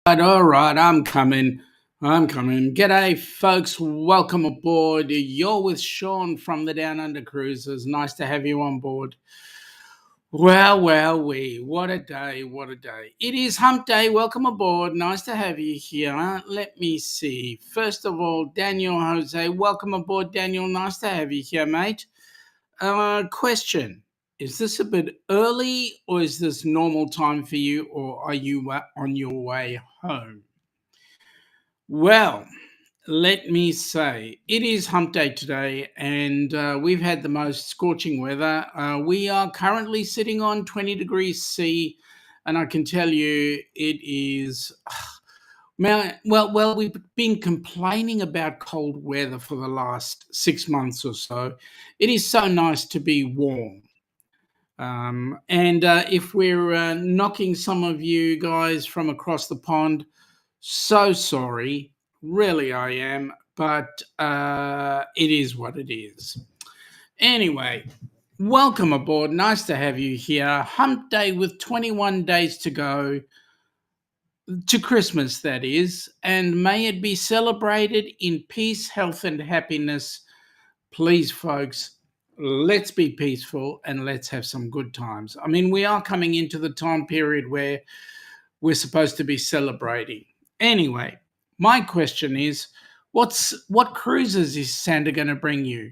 All right, I'm coming. I'm coming. G'day, folks. Welcome aboard. You're with Sean from the Down Under Cruises. Nice to have you on board. What a day, what a day. It is Hump Day. Welcome aboard. Nice to have you here. Let me see. First of all, Daniel Jose, welcome aboard, Daniel. Nice to have you here, mate. Question. Is this a bit early or is this normal time for you, or are you on your way home? Well, let me say, it is Hump Day today, and we've had the most scorching weather. We are currently sitting on 20 degrees C, and I can tell you it is. We've been complaining about cold weather for the last 6 months or so. It is so nice to be warm. And if we're knocking some of you guys from across the pond, so sorry. Really, I am. But it is what it is. Anyway, welcome aboard. Nice to have you here. Hump Day with 21 days to go to Christmas, that is. And may it be celebrated in peace, health, and happiness. Please, folks, let's be peaceful and let's have some good times. I mean, we are coming into the time period where we're supposed to be celebrating. Anyway, my question is, what cruises is Santa going to bring you,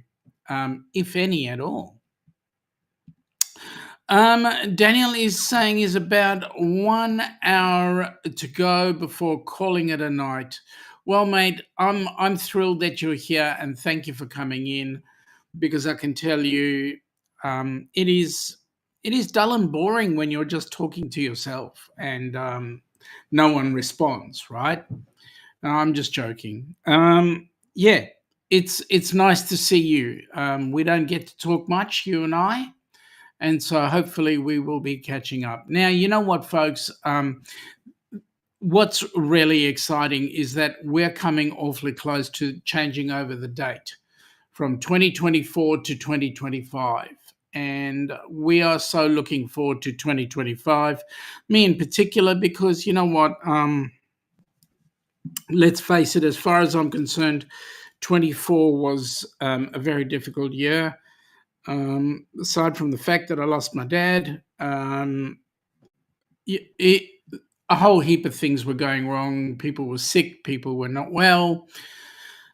if any at all? Daniel is saying is about 1 hour to go before calling it a night. Well, mate, I'm thrilled that you're here and thank you for coming in, because I can tell you, it is dull and boring when you're just talking to yourself and no one responds, right? No, I'm just joking. Yeah, it's nice to see you. We don't get to talk much, you and I, and so hopefully we will be catching up. Now, you know what, folks? What's really exciting is that we're coming awfully close to changing over the date from 2024 to 2025. And we are so looking forward to 2025, me in particular, because you know what? Let's face it, as far as I'm concerned, 24 was a very difficult year. Aside from the fact that I lost my dad, a whole heap of things were going wrong. People were sick, people were not well.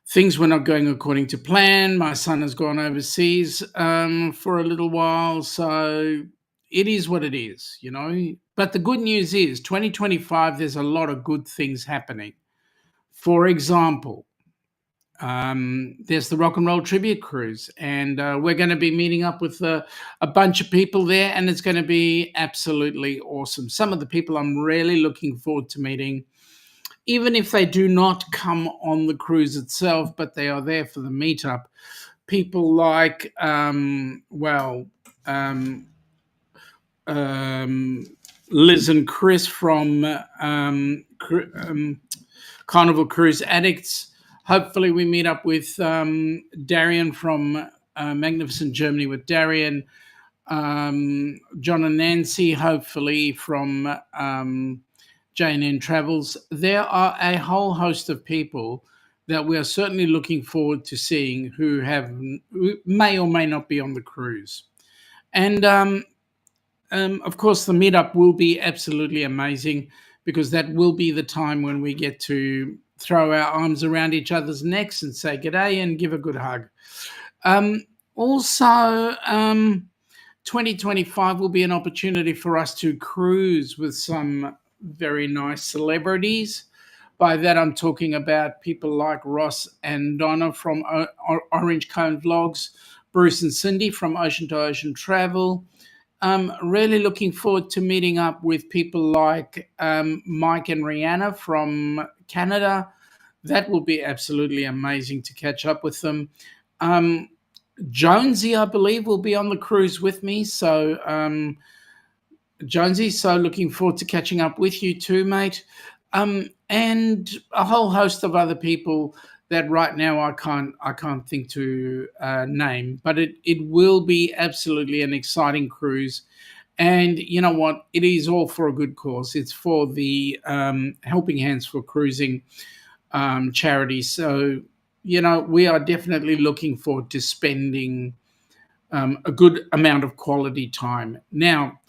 Things were not going according to plan. My son has gone overseas for a little while, so it is what it is, you know. But the good news is 2025, there's a lot of good things happening. For example, there's the Rock and Roll Tribute Cruise, and we're going to be meeting up with a bunch of people there, and it's going to be absolutely awesome. Some of the people I'm really looking forward to meeting, even if they do not come on the cruise itself, but they are there for the meetup. People like, Liz and Chris from Carnival Cruise Addicts. Hopefully we meet up with Darian from Magnificent Germany with Darian. John and Nancy, hopefully from J&N Travels. There are a whole host of people that we are certainly looking forward to seeing who may or may not be on the cruise. And of course, the meetup will be absolutely amazing, because that will be the time when we get to throw our arms around each other's necks and say g'day and give a good hug. Also, 2025 will be an opportunity for us to cruise with some very nice celebrities. By that, I'm talking about people like Ross and Donna from Orange Cone Vlogs, Bruce and Cindy from Ocean to Ocean Travel. Really looking forward to meeting up with people like Mike and Rihanna from Canada. That will be absolutely amazing to catch up with them. Jonesy, I believe, will be on the cruise with me. So, Jonesy, so looking forward to catching up with you too, mate. And a whole host of other people that right now I can't think to name, but it will be absolutely an exciting cruise, And you know what? It is all for a good cause. It's for the Helping Hands for Cruising charity. So, we are definitely looking forward to spending a good amount of quality time. Now,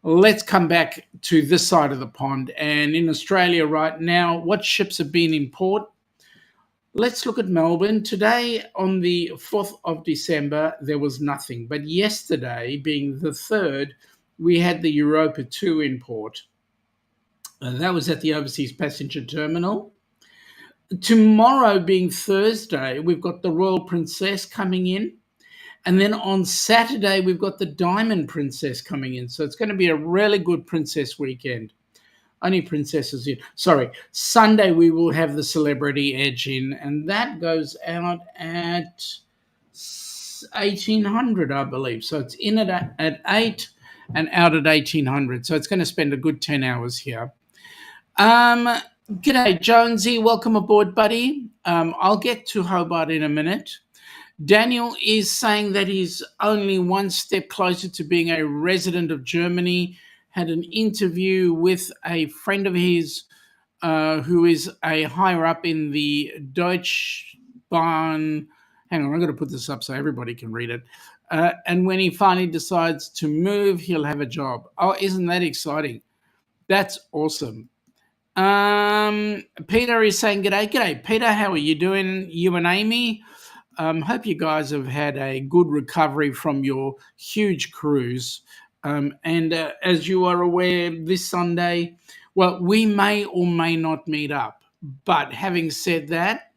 let's come back to this side of the pond. And in Australia right now, what ships have been in port? Let's look at Melbourne. Today, on the 4th of December, there was nothing. But yesterday, being the 3rd, we had the Europa 2 in port. That was at the Overseas Passenger Terminal. Tomorrow, being Thursday, we've got the Royal Princess coming in. And then on Saturday, we've got the Diamond Princess coming in. So it's going to be a really good princess weekend. Only princesses in. Sorry. Sunday, we will have the Celebrity Edge in. And that goes out at 1800, I believe. So it's in at 8 and out at 1800. So it's going to spend a good 10 hours here. G'day, Jonesy. Welcome aboard, buddy. I'll get to Hobart in a minute. Daniel is saying that he's only one step closer to being a resident of Germany. Had an interview with a friend of his who is a higher up in the Deutsche Bahn. Hang on, I'm going to put this up so everybody can read it. And when he finally decides to move, he'll have a job. Oh, isn't that exciting? That's awesome. Peter is saying, G'day, Peter. How are you doing? You and Amy? Hope you guys have had a good recovery from your huge cruise. And as you are aware, this Sunday, well, we may or may not meet up. But having said that,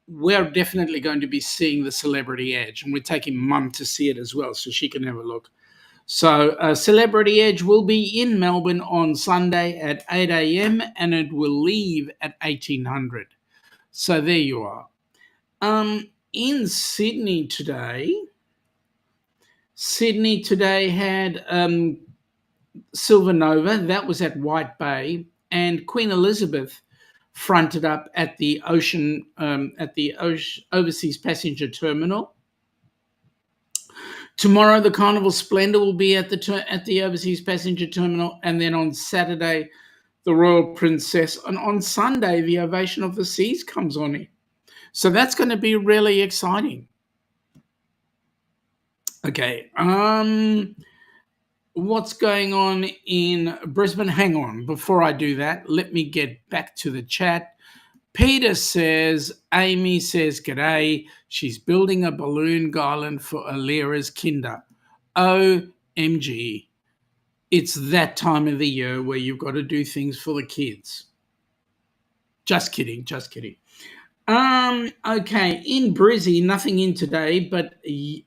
we're definitely going to be seeing the Celebrity Edge, and we're taking Mum to see it as well so she can have a look. So Celebrity Edge will be in Melbourne on Sunday at 8 a.m. and it will leave at 1800. So there you are. In Sydney today had Silver Nova. That was at White Bay, and Queen Elizabeth fronted up at the Overseas Passenger Terminal. Tomorrow, the Carnival Splendor will be at the Overseas Passenger Terminal, and then on Saturday, the Royal Princess, and on Sunday, the Ovation of the Seas comes on in. So that's going to be really exciting. Okay, what's going on in Brisbane? Hang on, before I do that, let me get back to the chat. Peter says, Amy says, G'day. She's building a balloon garland for Alira's kinder. OMG. It's that time of the year where you've got to do things for the kids. Just kidding. Okay, in Brizzy, nothing in today, but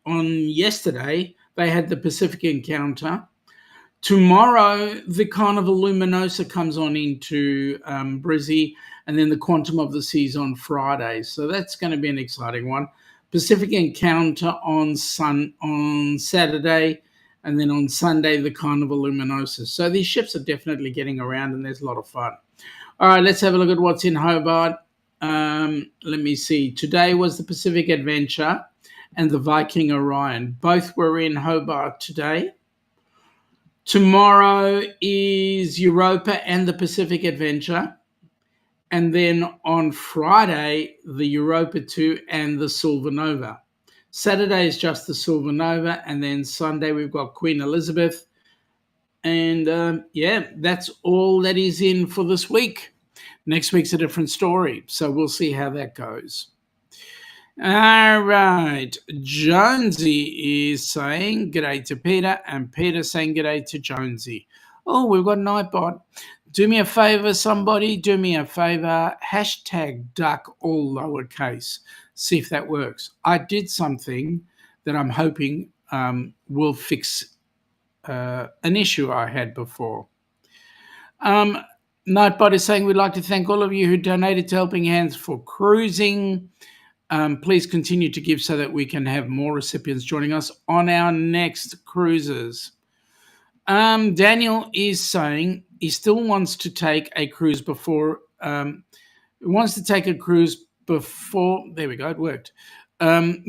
on yesterday, they had the Pacific Encounter. Tomorrow, the Carnival Luminosa comes on into Brizzy, and then the Quantum of the Seas on Friday. So that's going to be an exciting one. Pacific Encounter on Saturday, and then on Sunday, the Carnival Luminosa. So these ships are definitely getting around, and there's a lot of fun. All right, let's have a look at what's in Hobart. Let me see. Today was the Pacific Adventure and the Viking Orion. Both were in Hobart today. Tomorrow is Europa and the Pacific Adventure. And then on Friday, the Europa 2 and the Silver Nova. Saturday is just the Silver Nova. And then Sunday, we've got Queen Elizabeth. And that's all that is in for this week. Next week's a different story, so we'll see how that goes. All right. Jonesy is saying g'day to Peter, and Peter saying g'day to Jonesy. Oh, we've got Nightbot. Do me a favor, somebody. Do me a favor. #duck all lowercase. See if that works. I did something that I'm hoping will fix an issue I had before. Nightbot is saying we'd like to thank all of you who donated to Helping Hands for Cruising. Please continue to give so that we can have more recipients joining us on our next cruises. Daniel is saying he still wants to take a cruise before. There we go, it worked.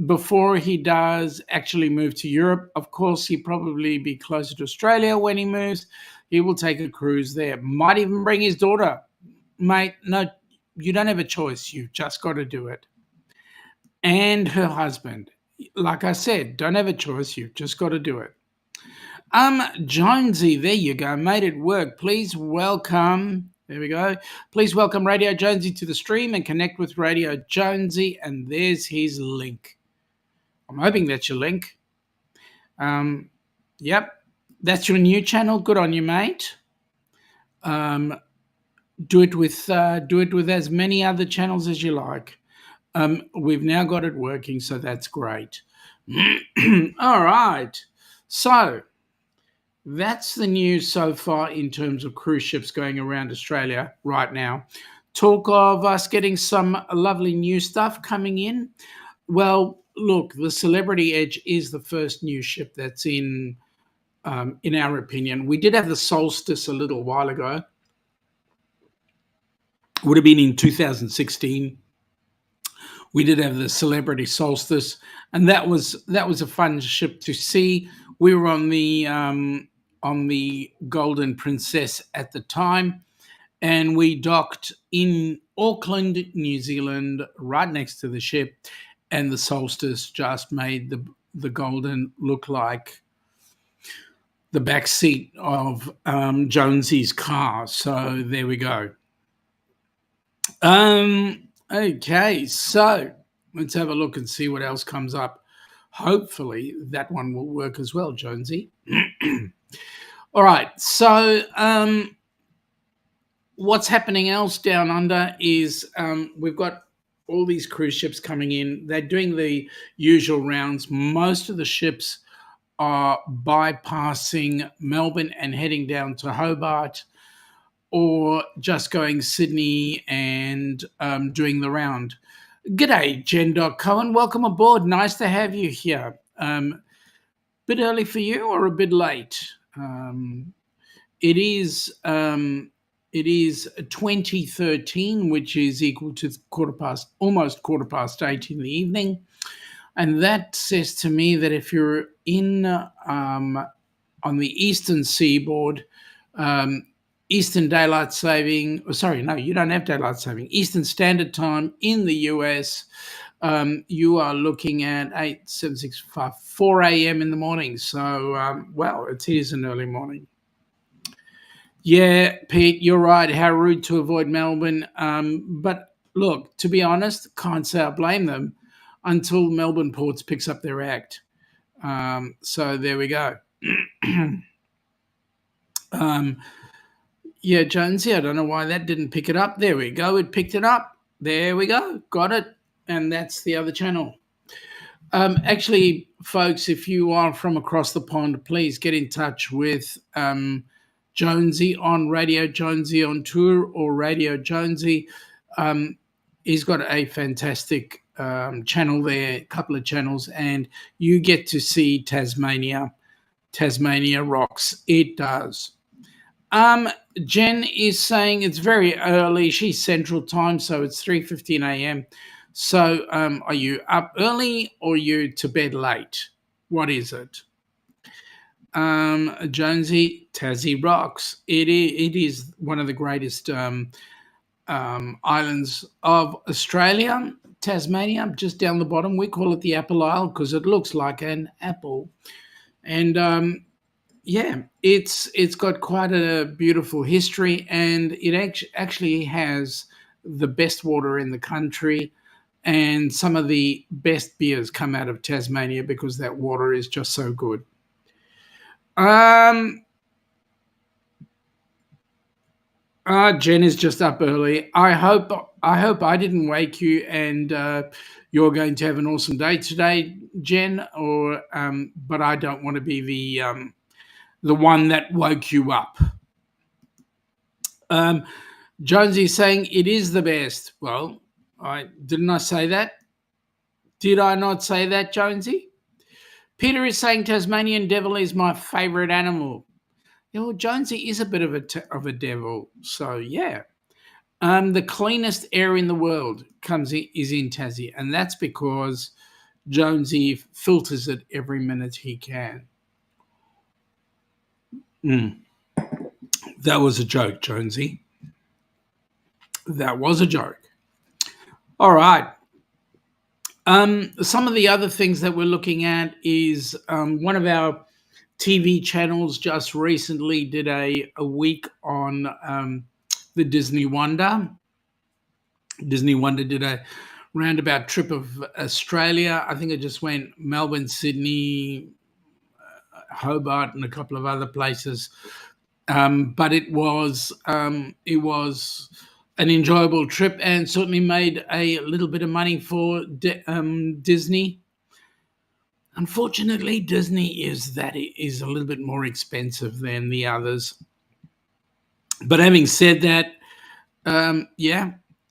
before he does actually move to Europe. Of course, he'll probably be closer to Australia when he moves. He will take a cruise there. Might even bring his daughter. Mate, no, you don't have a choice. You've just got to do it. And her husband. Like I said, don't have a choice. You've just got to do it. Jonesy, there you go. Made it work. Please welcome. There we go. Please welcome Radio Jonesy to the stream and connect with Radio Jonesy. And there's his link. I'm hoping that's your link. Yep. That's your new channel. Good on you, mate. Do it with as many other channels as you like. We've now got it working, so that's great. All right. So that's the news so far in terms of cruise ships going around Australia right now. Talk of us getting some lovely new stuff coming in. Well, look, the Celebrity Edge is the first new ship that's in our opinion. We did have the Solstice a little while ago. Would have been in 2016. We did have the Celebrity Solstice, and that was a fun ship to see. We were on the Golden Princess at the time, and we docked in Auckland, New Zealand, right next to the ship, and the Solstice just made the Golden look like the back seat of Jonesy's car. So there we go. Okay, so let's have a look and see what else comes up. Hopefully that one will work as well, Jonesy. All right, so what's happening else down under is we've got all these cruise ships coming in. They're doing the usual rounds. Most of the ships are bypassing Melbourne and heading down to Hobart, or just going Sydney and doing the round. G'day, Jen Cohen. Welcome aboard. Nice to have you here. Bit early for you or a bit late? It is 2013, which is equal to almost quarter past 8 in the evening. And that says to me that if you're in on the eastern seaboard, Eastern Daylight Saving, you don't have Daylight Saving, Eastern Standard Time in the US, you are looking at 8, 7, 6, 5, 4 a.m. in the morning. So, it is an early morning. Yeah, Pete, you're right. How rude to avoid Melbourne. But look, to be honest, can't say I blame them until Melbourne Ports picks up their act. So there we go. Yeah, Jonesy, I don't know why that didn't pick it up. There we go. It picked it up. There we go. Got it. And that's the other channel. Actually, folks, if you are from across the pond, please get in touch with Jonesy on Radio Jonesy on Tour or Radio Jonesy. He's got a fantastic channel there, a couple of channels, and you get to see Tasmania. Tasmania rocks. It does. Jen is saying it's very early. She's Central Time, so it's 3:15 a.m. So are you up early or are you to bed late? What is it? Jonesy, Tassie rocks. It is one of the greatest islands of Australia. Tasmania, just down the bottom. We call it the Apple Isle because it looks like an apple. And it's got quite a beautiful history, and it actually has the best water in the country, and some of the best beers come out of Tasmania because that water is just so good. Jen is just up early. I hope I didn't wake you and you're going to have an awesome day today, Jen. But I don't want to be the one that woke you up. Jonesy saying it is the best. Well, didn't I say that? Did I not say that, Jonesy? Peter is saying Tasmanian devil is my favourite animal. Yeah, well, Jonesy is a bit of a devil, so yeah. The cleanest air in the world is in Tassie, and that's because Jonesy filters it every minute he can. That was a joke, Jonesy. That was a joke. All right. Some of the other things that we're looking at is one of our TV channels just recently did a week on the Disney Wonder. Disney Wonder did a roundabout trip of Australia. I think it just went Melbourne, Sydney, Hobart, and a couple of other places. But it was an enjoyable trip and certainly made a little bit of money for Disney. Unfortunately, Disney is a little bit more expensive than the others. But having said that,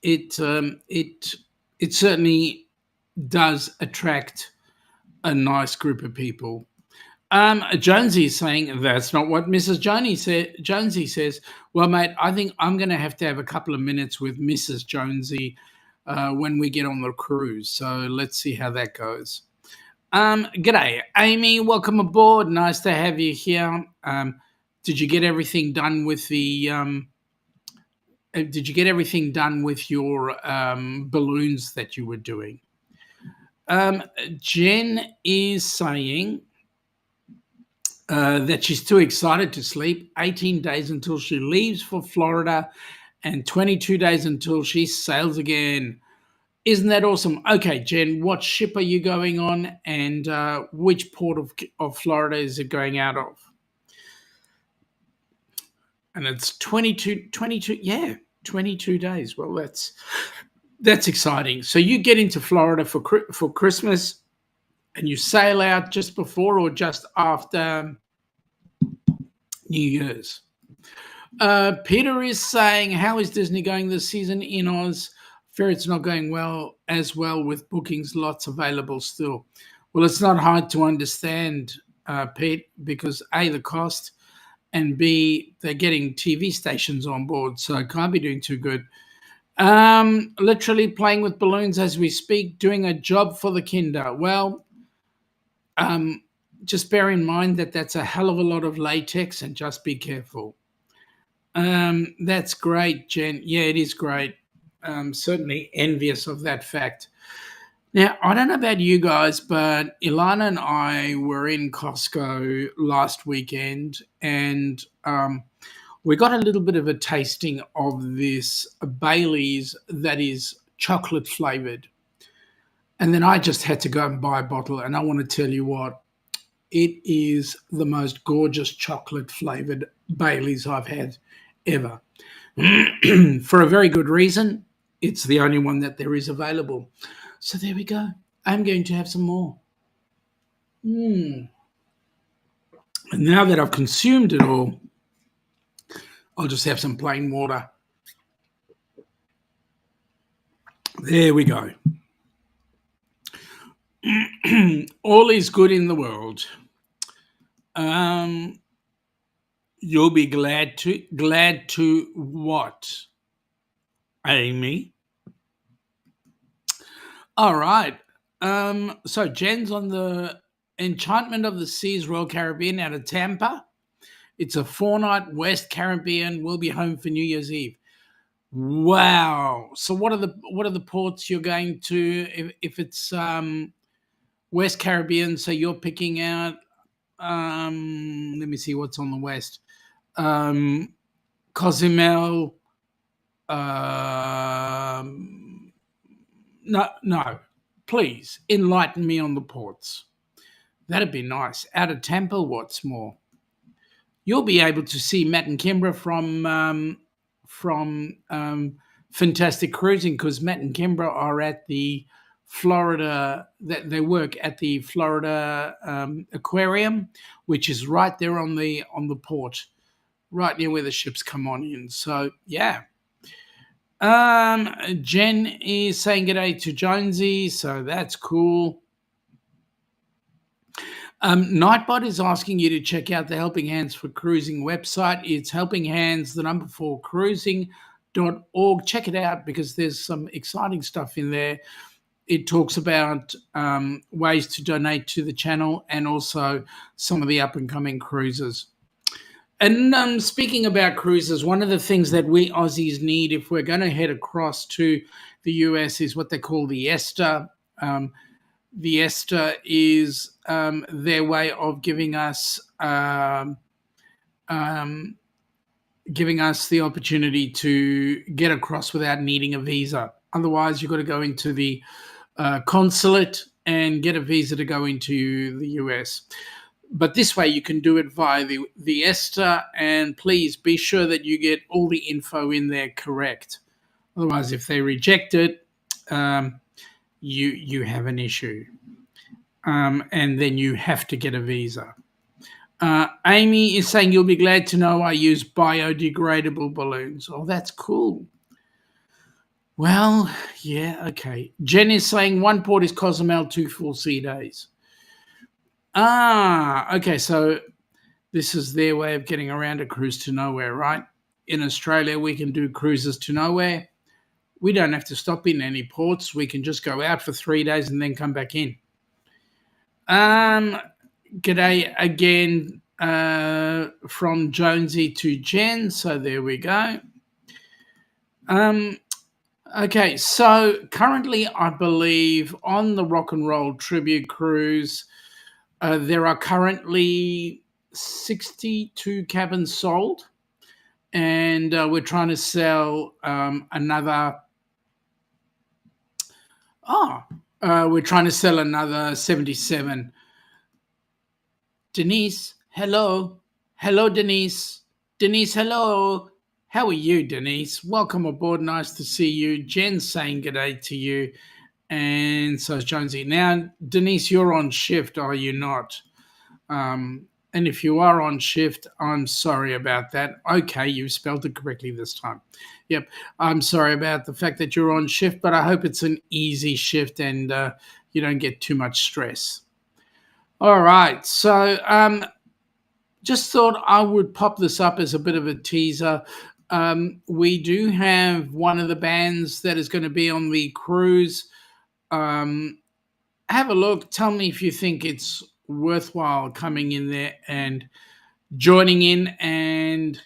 it certainly does attract a nice group of people. Jonesy is saying that's not what Mrs. Jonesy says. Well, mate, I think I'm going to have a couple of minutes with Mrs. Jonesy when we get on the cruise. So let's see how that goes. G'day, Amy. Welcome aboard. Nice to have you here. Did you get everything done with the? Did you get everything done with your balloons that you were doing? Jen is saying that she's too excited to sleep. 18 days until she leaves for Florida and 22 days until she sails again. Isn't that awesome? Okay, Jen, what ship are you going on and which port of Florida is it going out of? And it's 22 days. Well, that's exciting. So you get into Florida for Christmas and you sail out just before or just after New Year's. Peter is saying, how is Disney going this season in Oz? Fear it's not going as well with bookings, lots available still. Well, it's not hard to understand, Pete, because A, the cost, and B, they're getting TV stations on board, so it can't be doing too good. Literally playing with balloons as we speak, doing a job for the kinder. Well, just bear in mind that that's a hell of a lot of latex and just be careful. That's great, Jen. Yeah, it is great. Certainly envious of that fact. Now, I don't know about you guys, but Ilana and I were in Costco last weekend and we got a little bit of a tasting of this Bailey's that is chocolate flavored. And then I just had to go and buy a bottle. And I want to tell you what, it is the most gorgeous chocolate flavored Bailey's I've had ever. For a very good reason. It's the only one that there is available. So there we go. I'm going to have some more. And now that I've consumed it all, I'll just have some plain water. There we go. All is good in the world. You'll be glad to what, Amy? All right. So Jen's on the Enchantment of the Seas Royal Caribbean out of Tampa. It's a 4-night West Caribbean. We'll be home for New Year's Eve. Wow. So what are the ports you're going to if it's West Caribbean? So you're picking out. Let me see what's on the west. Cozumel. No. Please enlighten me on the ports. That'd be nice. Out of Tampa, what's more? You'll be able to see Matt and Kimbra from Fantastic Cruising because Matt and Kimbra are at the Florida. They work at the Florida Aquarium, which is right there on the port, right near where the ships come on in. So yeah. Jen is saying g'day to Jonesy, so that's cool. Nightbot is asking you to check out the Helping Hands for Cruising website. It's helpinghands4cruising.org. Check it out because there's some exciting stuff in there. it talks about ways to donate to the channel and also some of the up-and-coming cruises. And speaking about cruises, one of the things that we Aussies need if we're going to head across to the US is what they call the ESTA. The ESTA is their way of giving us the opportunity to get across without needing a visa. Otherwise, you've got to go into the consulate and get a visa to go into the US. But this way you can do it via the ESTA, and please be sure that you get all the info in there correct. Otherwise, if they reject it, you have an issue. And then you have to get a visa. Amy is saying, you'll be glad to know I use biodegradable balloons. Oh, that's cool. Well, yeah, okay. Jen is saying one port is Cozumel, 2 full sea days. Okay, so this is their way of getting around a cruise to nowhere, right? In Australia, we can do cruises to nowhere. We don't have to stop in any ports. We can just go out for 3 days and then come back in. G'day again from Jonesy to Jen. So there we go. Okay, so currently I believe on the Rock and Roll Tribute Cruise, there are currently 62 cabins sold, and we're trying to sell another 77. Denise, hello. Hello, Denise. Denise, hello. How are you, Denise? Welcome aboard. Nice to see you. Jen's saying good day to you. And so is Jonesy. Now, Denise, you're on shift, are you not? And if you are on shift, I'm sorry about that. Okay, you spelled it correctly this time. Yep, I'm sorry about the fact that you're on shift, but I hope it's an easy shift and you don't get too much stress. All right, so just thought I would pop this up as a bit of a teaser. We do have one of the bands that is going to be on the cruise. Have a look. Tell me if you think it's worthwhile coming in there and joining in and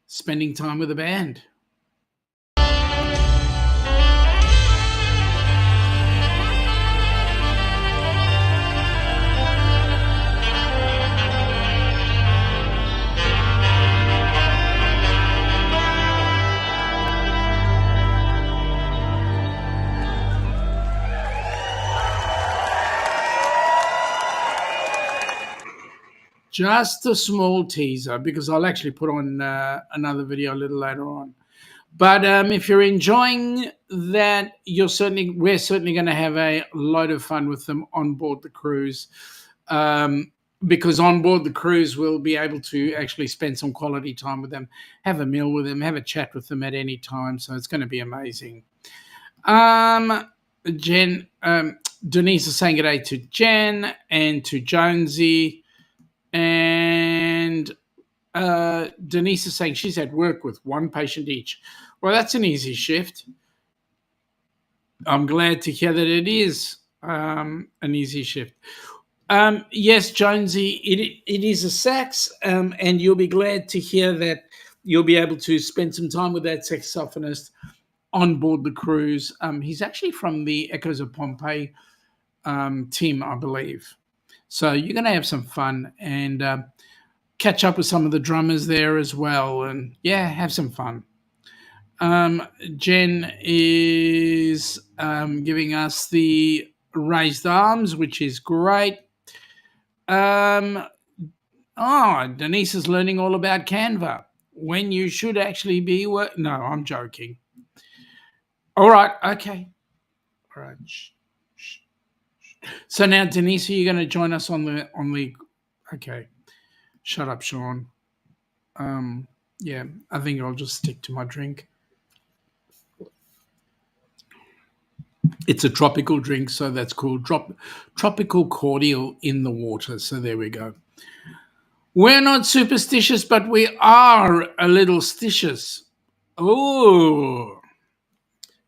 spending time with the band. Just a small teaser, because I'll actually put on another video a little later on. But if you're enjoying that, we're certainly going to have a load of fun with them on board the cruise. Because on board the cruise, we'll be able to actually spend some quality time with them, have a meal with them, have a chat with them at any time. So it's going to be amazing. Denise is saying good day to Jen and to Jonesy. And Denise is saying she's at work with one patient each. Well, that's an easy shift. I'm glad to hear that it is an easy shift. Yes, Jonesy, it is a sax, and you'll be glad to hear that you'll be able to spend some time with that saxophonist on board the cruise. He's actually from the Echoes of Pompeii team, I believe. So you're going to have some fun and catch up with some of the drummers there as well. And, yeah, have some fun. Jen is giving us the raised arms, which is great. Denise is learning all about Canva when you should actually be no, I'm joking. All right, okay. All right. So now, Denise, are you going to join us on the? Okay, shut up, Sean. Yeah, I think I'll just stick to my drink. It's a tropical drink, so that's called tropical cordial in the water. So there we go. We're not superstitious, but we are a little stitious. Oh,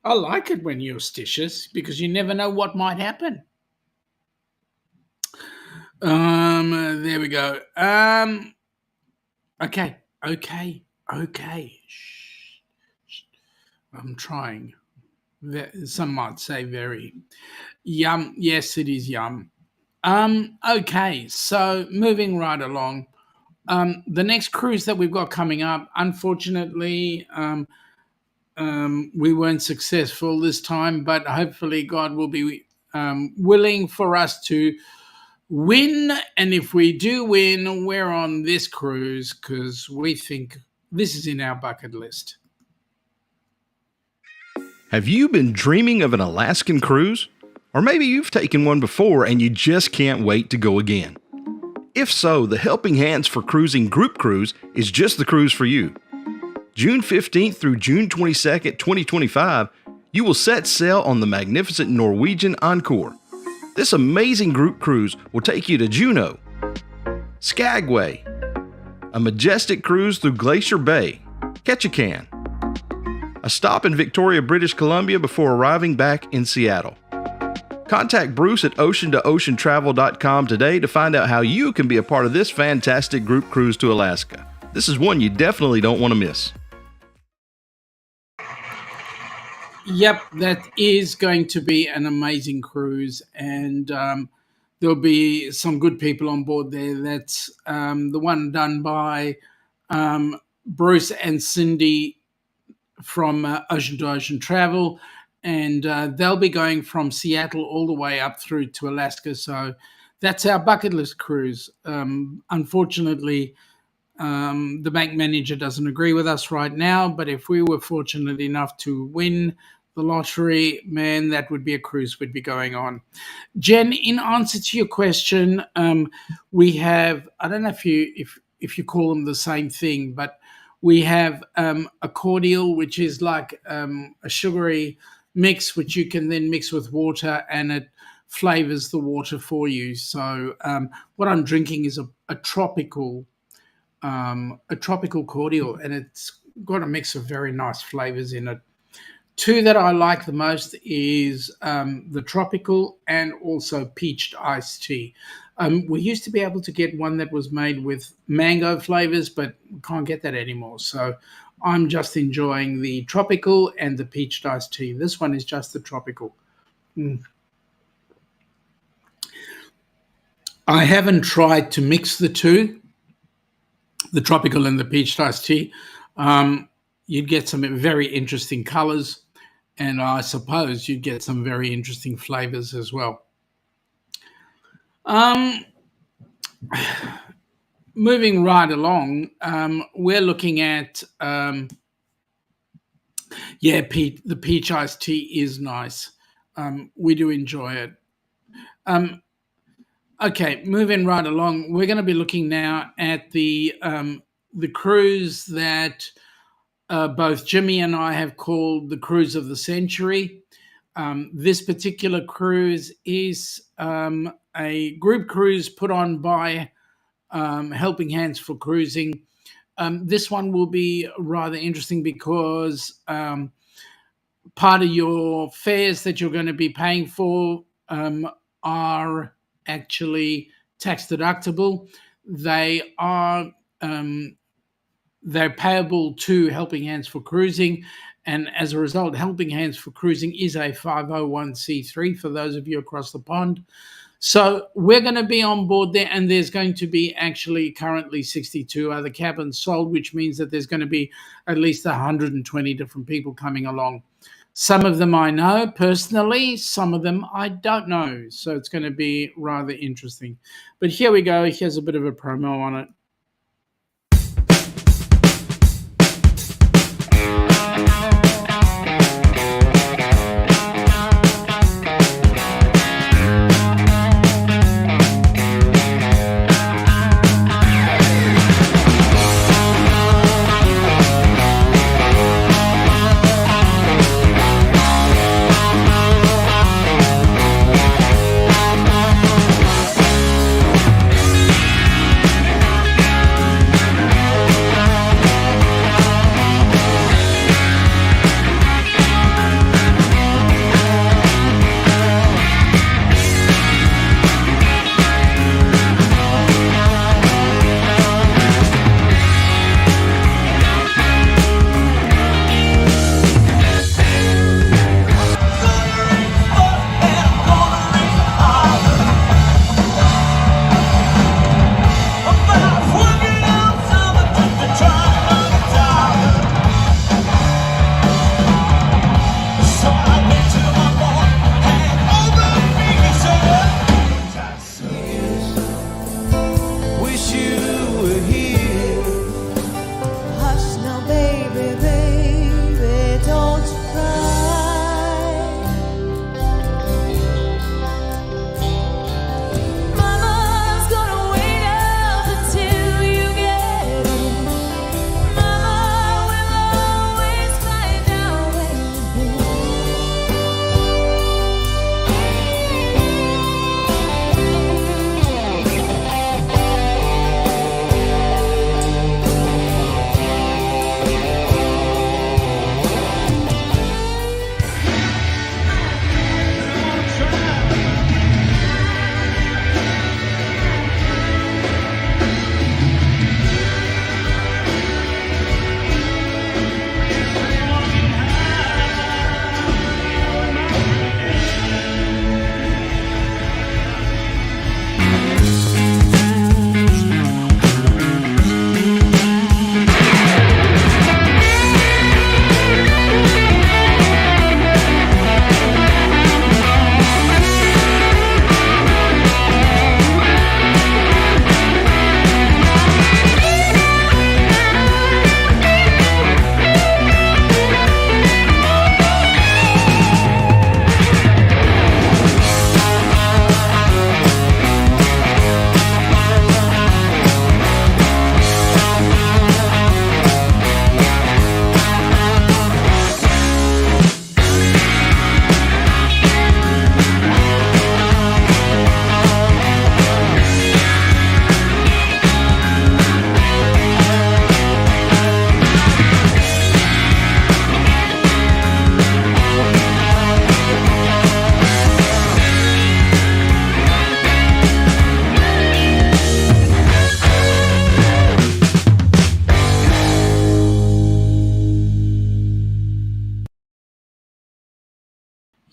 I like it when you're stitious because you never know what might happen. There we go. Okay. Shh. I'm trying. Some might say very. Yum. Yes, it is yum. Okay, so moving right along. The next cruise that we've got coming up, unfortunately, we weren't successful this time, but hopefully God will be willing for us to win. And if we do win, we're on this cruise because we think this is in our bucket list. Have you been dreaming of an Alaskan cruise? Or maybe you've taken one before and you just can't wait to go again. If so, the Helping Hands for Cruising Group Cruise is just the cruise for you. June 15th through June 22nd, 2025, you will set sail on the magnificent Norwegian Encore. This amazing group cruise will take you to Juneau, Skagway, a majestic cruise through Glacier Bay, Ketchikan, a stop in Victoria, British Columbia before arriving back in Seattle. Contact Bruce at ocean2oceantravel.com today to find out how you can be a part of this fantastic group cruise to Alaska. This is one you definitely don't want to miss. Yep, that is going to be an amazing cruise, and there'll be some good people on board there. That's the one done by Bruce and Cindy from Ocean to Ocean Travel, and they'll be going from Seattle all the way up through to Alaska. So that's our bucket list cruise. Unfortunately, the bank manager doesn't agree with us right now, but if we were fortunate enough to win the lottery, man, that would be a cruise we'd be going on. Jen, in answer to your question, we have, I don't know if you call them the same thing, but we have a cordial, which is like a sugary mix, which you can then mix with water, and it flavors the water for you. So what I'm drinking is a tropical cordial, and it's got a mix of very nice flavors in it. Two that I like the most is the tropical and also peached iced tea. We used to be able to get one that was made with mango flavors, but we can't get that anymore. So I'm just enjoying the tropical and the peached iced tea. This one is just the tropical. I haven't tried to mix the two, the tropical and the peached iced tea. You'd get some very interesting colors, and I suppose you'd get some very interesting flavors as well. Moving right along, we're looking at, the peach iced tea is nice. We do enjoy it. Okay, moving right along, we're going to be looking now at the cruise that both Jimmy and I have called the cruise of the century. This particular cruise is a group cruise put on by Helping Hands for Cruising. This one will be rather interesting because part of your fares that you're going to be paying for are actually tax deductible. They're payable to Helping Hands for Cruising, and as a result, Helping Hands for Cruising is a 501c3 for those of you across the pond. So we're going to be on board there, and there's going to be actually currently 62 other cabins sold, which means that there's going to be at least 120 different people coming along. Some of them I know personally, some of them I don't know. So it's going to be rather interesting. But here we go. Here's a bit of a promo on it.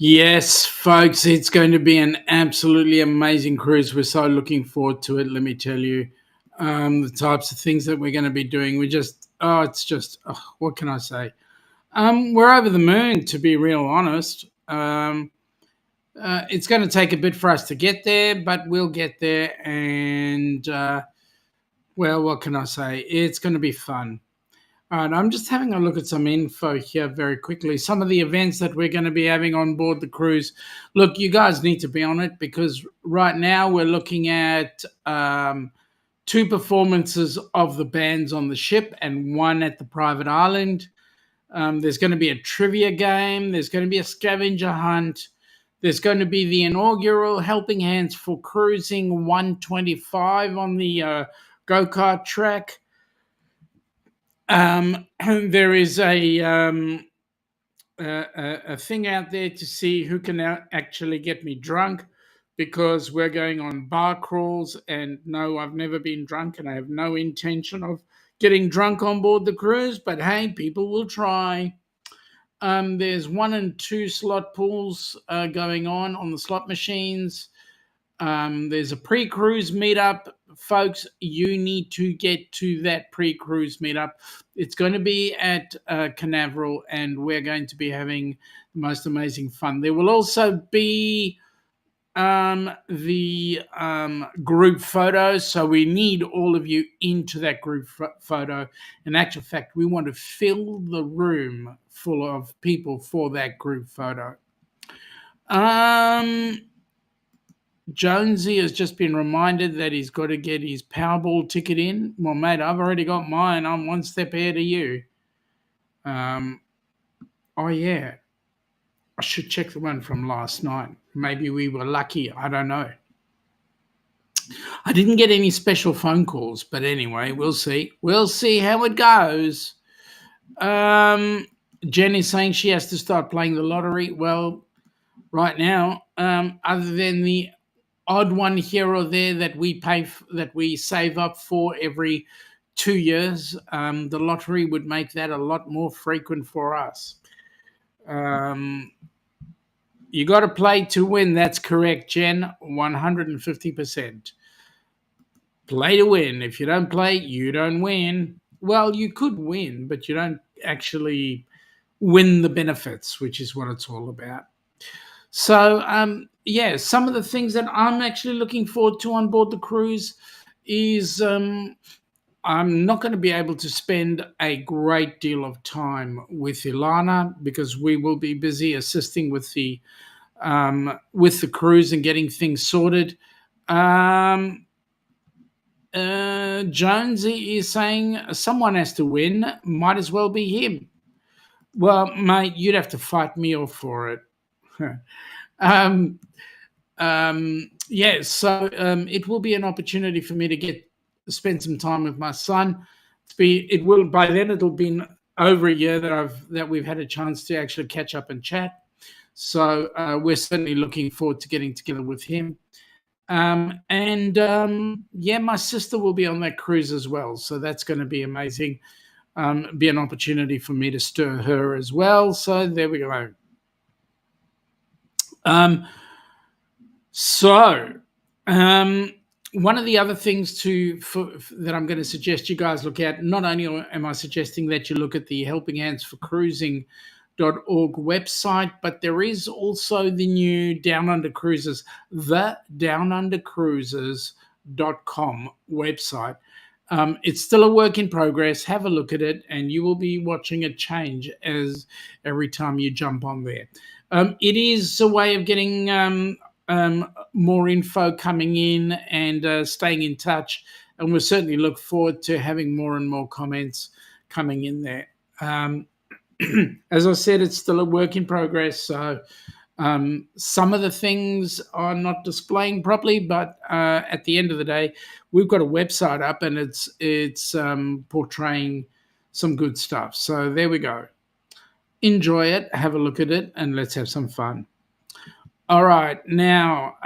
Yes, folks, it's going to be an absolutely amazing cruise. We're so looking forward to it. Let me tell you, the types of things that we're going to be doing. What can I say? We're over the moon, to be real honest. It's going to take a bit for us to get there, but we'll get there. And, well, what can I say? It's going to be fun. All right, I'm just having a look at some info here very quickly. Some of the events that we're going to be having on board the cruise. Look, you guys need to be on it because right now we're looking at two performances of the bands on the ship and one at the private island. There's going to be a trivia game. There's going to be a scavenger hunt. There's going to be the inaugural Helping Hands for Cruising 125 on the go-kart track. There is a thing out there to see who can actually get me drunk because we're going on bar crawls. And no, I've never been drunk and I have no intention of getting drunk on board the cruise. But hey, people will try. There's 1 and 2 slot pools going on the slot machines. There's a pre-cruise meetup. Folks, you need to get to that pre-cruise meetup. It's going to be at Canaveral, and we're going to be having the most amazing fun. There will also be the group photos, so we need all of you into that group photo. In actual fact, we want to fill the room full of people for that group photo. Jonesy has just been reminded that he's got to get his Powerball ticket in. Well, mate, I've already got mine. I'm one step ahead of you. Oh, yeah. I should check the one from last night. Maybe we were lucky. I don't know. I didn't get any special phone calls, but anyway, we'll see. We'll see how it goes. Jen is saying she has to start playing the lottery. Well, right now, other than the odd one here or there that we save up for every 2 years, the lottery would make that a lot more frequent for us. You got to play to win. That's correct, Jen. 150%. Play to win. If you don't play, you don't win. Well, you could win, but you don't actually win the benefits, which is what it's all about. So, some of the things that I'm actually looking forward to on board the cruise is I'm not going to be able to spend a great deal of time with Ilana because we will be busy assisting with the cruise and getting things sorted. Jonesy is saying someone has to win. Might as well be him. Well, mate, you'd have to fight me off for it. It will be an opportunity for me to spend some time with my son. By then it'll been over a year that we've had a chance to actually catch up and chat. So we're certainly looking forward to getting together with him. My sister will be on that cruise as well. So that's going to be amazing. Be an opportunity for me to stir her as well. So there we go. One of the other things that I'm going to suggest you guys look at, not only am I suggesting that you look at the Helping Hands for Cruising.org website, but there is also the new Down Under Cruises, the DOWNUNDERCruises.com website. It's still a work in progress. Have a look at it, and you will be watching it change as every time you jump on there. It is a way of getting more info coming in and staying in touch, and we'll certainly look forward to having more and more comments coming in there. As I said, it's still a work in progress, so some of the things are not displaying properly, but at the end of the day, we've got a website up and it's portraying some good stuff. So there we go. Enjoy it, have a look at it, and let's have some fun. All right, now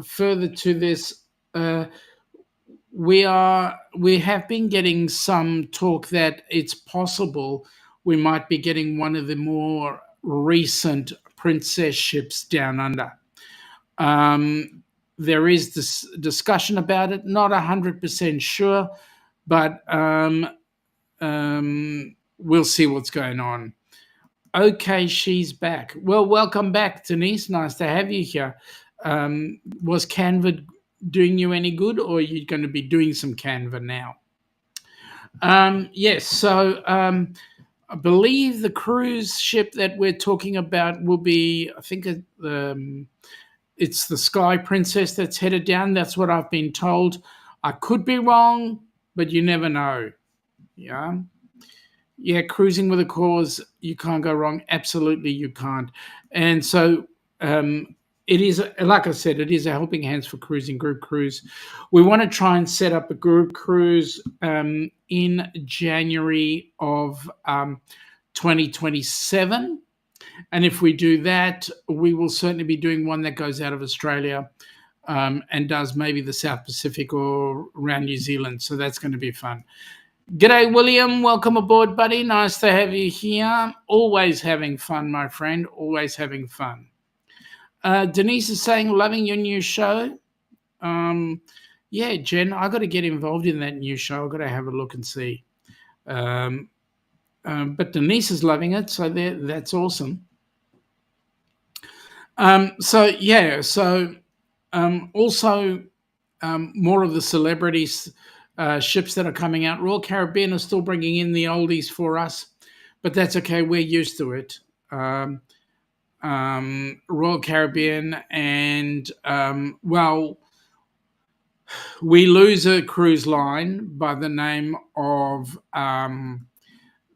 further to this, we have been getting some talk that it's possible we might be getting one of the more recent princess ships down under. There is this discussion about it, not 100% sure, but we'll see what's going on. Okay, she's back. Well, welcome back, Denise. Nice to have you here. Was Canva doing you any good, or are you going to be doing some Canva now? Yes, so I believe the cruise ship that we're talking about will be, I think it's the Sky Princess that's headed down. That's what I've been told. I could be wrong, but you never know. Yeah, cruising with a cause, you can't go wrong. Absolutely, you can't. And so it is, like I said, it is a helping hands for cruising group cruise. We want to try and set up a group cruise in January of 2027. And if we do that, we will certainly be doing one that goes out of Australia and does maybe the South Pacific or around New Zealand. So that's going to be fun. G'day, William. Welcome aboard, buddy. Nice to have you here. Always having fun, my friend. Always having fun. Denise is saying, loving your new show. Yeah, Jen, I got to get involved in that new show. I've got to have a look and see. But Denise is loving it, so that's awesome. Also, more of the celebrities ships that are coming out. Royal Caribbean are still bringing in the oldies for us, but that's okay. We're used to it. Royal Caribbean and, we lose a cruise line by the name of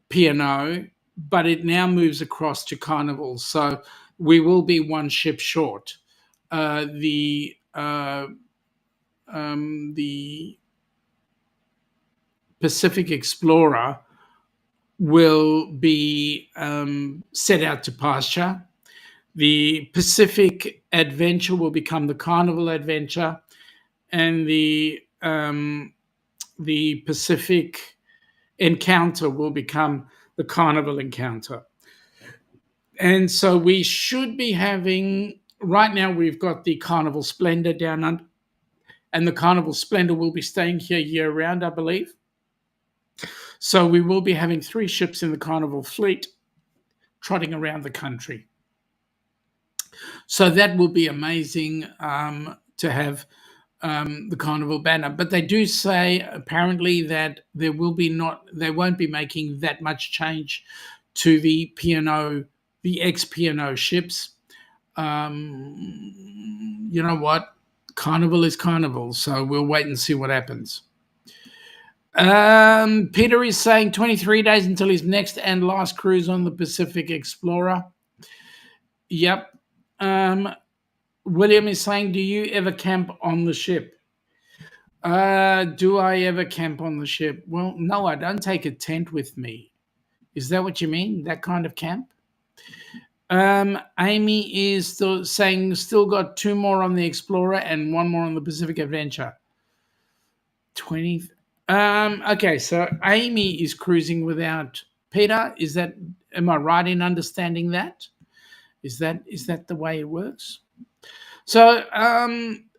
P&O, but it now moves across to Carnival. So we will be one ship short. The Pacific Explorer will be set out to pasture. The Pacific Adventure will become the Carnival Adventure, and the Pacific Encounter will become the Carnival Encounter. And so we should be having, right now we've got the Carnival Splendor down under, and the Carnival Splendor will be staying here year round, I believe. So we will be having 3 ships in the Carnival fleet trotting around the country. So that will be amazing to have the Carnival banner. But they do say apparently that they won't be making that much change to the P&O, the ex-P&O ships. You know what? Carnival is Carnival, so we'll wait and see what happens. Peter is saying 23 days until his next and last cruise on the Pacific Explorer. Yep. William is saying, do you ever camp on the ship? Do I ever camp on the ship? Well, no, I don't take a tent with me. Is that what you mean? That kind of camp? Amy is still saying, still got 2 more on the Explorer and 1 more on the Pacific Adventure. 20. Okay, so Amy is cruising without Peter. Am I right in understanding that? Is that the way it works? So, how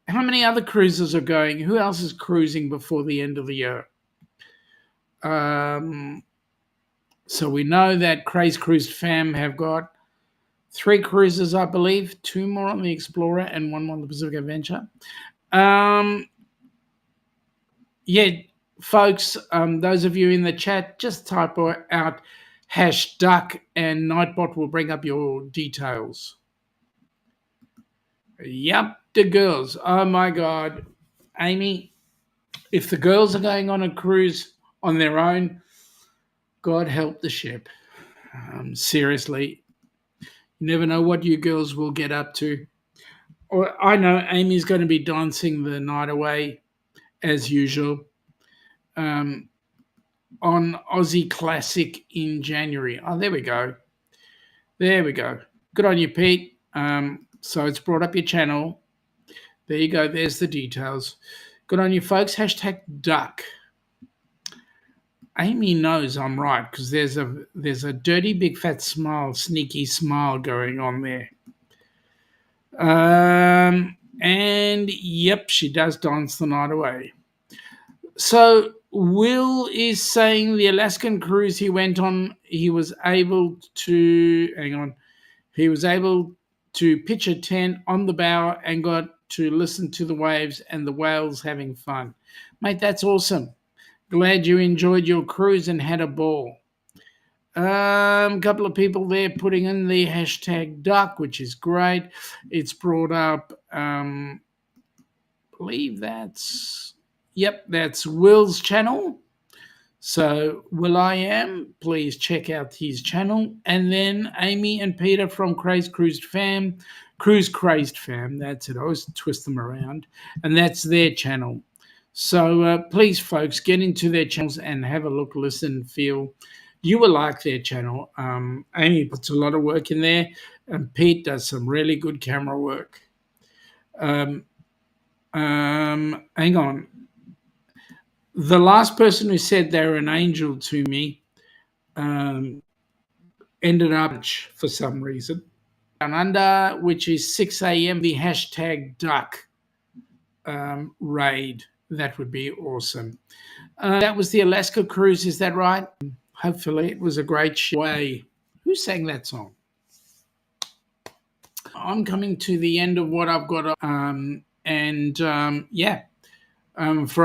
many other cruises are going? Who else is cruising before the end of the year? So we know that Craze Cruise fam have got 3 cruises, I believe, 2 more on the Explorer and 1 more on the Pacific Adventure. Yeah, folks, those of you in the chat, just type out #duck and Nightbot will bring up your details. Yep, the girls. Oh my God. Amy, if the girls are going on a cruise on their own, God help the ship. Seriously, you never know what you girls will get up to. Or I know Amy's going to be dancing the night away as usual on Aussie Classic in January. Oh, there we go. There we go. Good on you, Pete. So it's brought up your channel. There you go. There's the details. Good on you, folks. #duck. Amy knows I'm right because there's a dirty big fat smile, sneaky smile going on there. And yep, she does dance the night away. So Will is saying the Alaskan cruise he went on, he was able to pitch a tent on the bow and got to listen to the waves and the whales having fun. Mate, that's awesome. Glad you enjoyed your cruise and had a ball. Couple of people there putting in the hashtag duck, which is great. It's brought up, believe that's Will's channel. So Will I Am, please check out his channel. And then Amy and Peter from Cruise Crazed Fam, that's it. I always twist them around. And that's their channel. So please, folks, get into their channels and have a look, listen, feel. You will like their channel. Amy puts a lot of work in there, and Pete does some really good camera work. Hang on. The last person who said they were an angel to me ended up for some reason. Down Under, which is 6 a.m., the hashtag duck raid. That would be awesome. That was the Alaska cruise, is that right? Hopefully it was a great show. Who sang that song? I'm coming to the end of what I've got. For